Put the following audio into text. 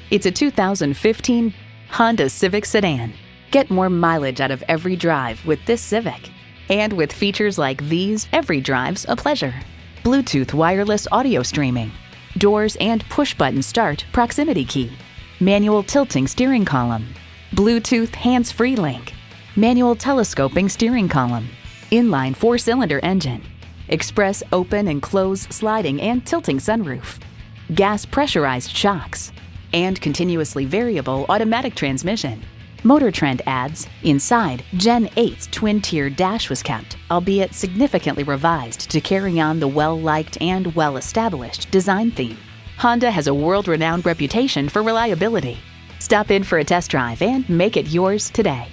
It's a 2015 Honda Civic sedan. Get more mileage out of every drive with this Civic. And with features like these, every drive's a pleasure. Bluetooth wireless audio streaming, doors and push-button start proximity key, manual tilting steering column, Bluetooth hands-free link, manual telescoping steering column, inline 4-cylinder engine, express open and close sliding and tilting sunroof, gas pressurized shocks, and continuously variable automatic transmission. Motor Trend adds, inside, Gen 8's twin-tier dash was kept, albeit significantly revised to carry on the well-liked and well-established design theme. Honda has a world-renowned reputation for reliability. Stop in for a test drive and make it yours today.